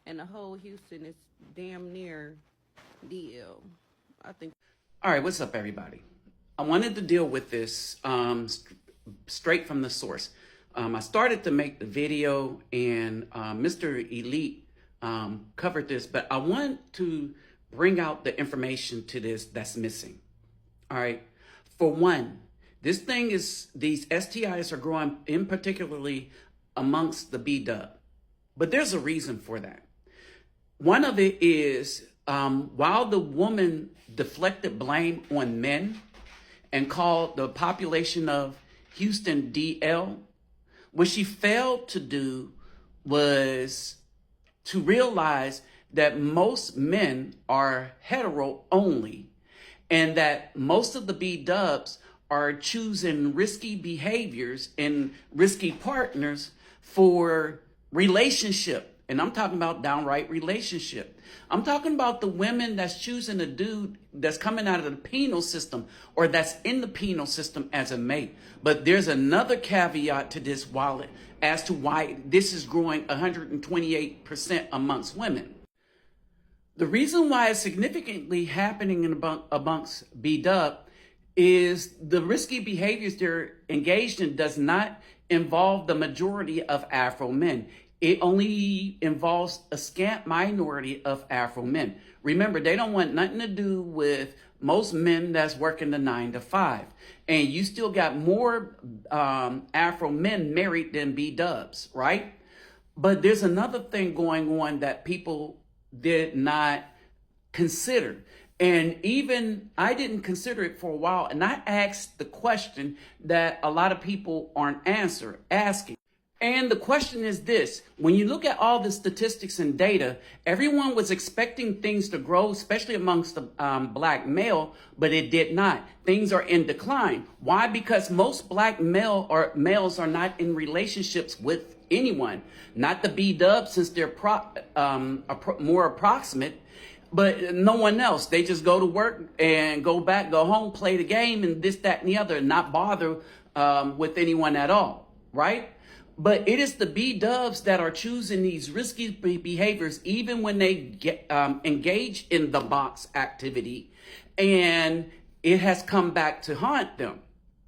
and the whole Houston is damn near DL. I think. All right, what's up, everybody? I wanted to deal with this straight from the source. I started to make the video, and Mr. Elite covered this, but I want to bring out the information to this that's missing. All right. For one, these STIs are growing in particularly amongst the B-dub, but there's a reason for that. One of it is while the woman deflected blame on men and called the population of Houston DL, what she failed to do was to realize that most men are hetero only, and that most of the B-dubs are choosing risky behaviors and risky partners for relationship. And I'm talking about downright relationship. I'm talking about the women that's choosing a dude that's coming out of the penal system or that's in the penal system as a mate. But there's another caveat to this as to why this is growing 128% amongst women. The reason why it's significantly happening amongst B-dub is the risky behaviors they're engaged in does not involve the majority of Afro men. It only involves a scant minority of Afro men. Remember, they don't want nothing to do with most men that's working the 9 to 5. And you still got more Afro men married than B-dubs, right? But there's another thing going on that people did not consider. And even I didn't consider it for a while. And I asked the question that a lot of people aren't asking. And the question is this: when you look at all the statistics and data, everyone was expecting things to grow, especially amongst the black male, but it did not. Things are in decline. Why? Because most black males are not in relationships with anyone. Not the B-dubs, since they're more approximate, but no one else. They just go to work and go back, go home, play the game, and this, that, and the other, and not bother with anyone at all, right? But it is the B-dubs that are choosing these risky behaviors, even when they get engage in the box activity, and it has come back to haunt them,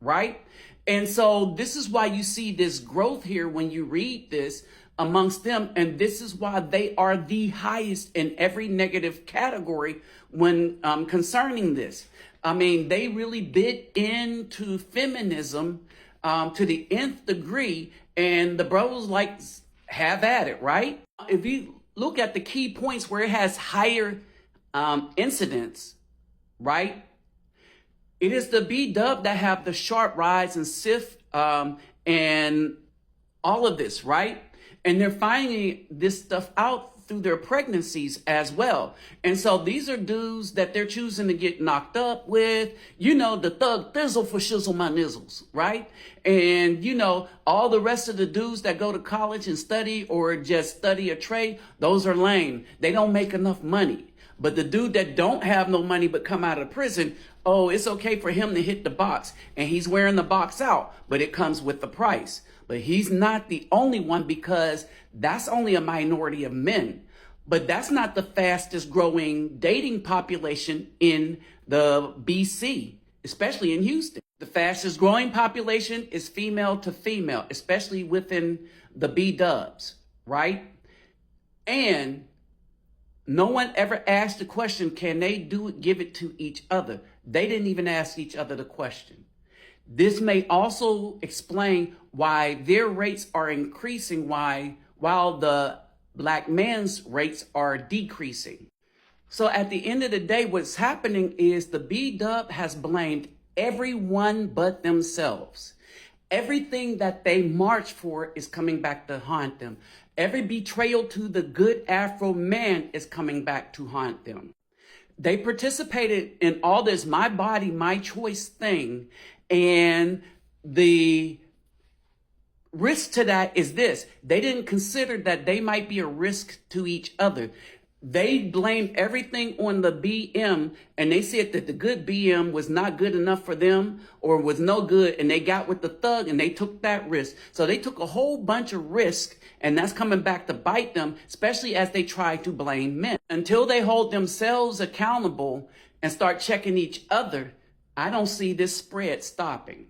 right? And so this is why you see this growth here when you read this amongst them, and this is why they are the highest in every negative category when concerning this. I mean, they really bit into feminism to the nth degree, and the bros like have at it, right? If you look at the key points where it has higher incidence, right? It is the B-dub that have the sharp rise and SIF and all of this, right? And they're finding this stuff out through their pregnancies as well. And so these are dudes that they're choosing to get knocked up with, you know, the thug thizzle for shizzle my nizzles, right? And, you know, all the rest of the dudes that go to college and study or just study a trade, those are lame. They don't make enough money. But the dude that don't have no money but come out of prison, oh, it's okay for him to hit the box. And he's wearing the box out, but it comes with the price. But he's not the only one, because that's only a minority of men. But that's not the fastest growing dating population in the BC, especially in Houston. The fastest growing population is female to female, especially within the B-dubs, right? And no one ever asked the question, can they give it to each other? They didn't even ask each other the question. This may also explain why their rates are increasing, while the black man's rates are decreasing. So at the end of the day, what's happening is the B-dub has blamed everyone but themselves. Everything that they march for is coming back to haunt them. Every betrayal to the good Afro man is coming back to haunt them. They participated in all this my body, my choice thing. And the risk to that is this: they didn't consider that they might be a risk to each other. They blamed everything on the BM, and they said that the good BM was not good enough for them or was no good, and they got with the thug and they took that risk. So they took a whole bunch of risk, and that's coming back to bite them, especially as they try to blame men. Until they hold themselves accountable and start checking each other, I don't see this spread stopping.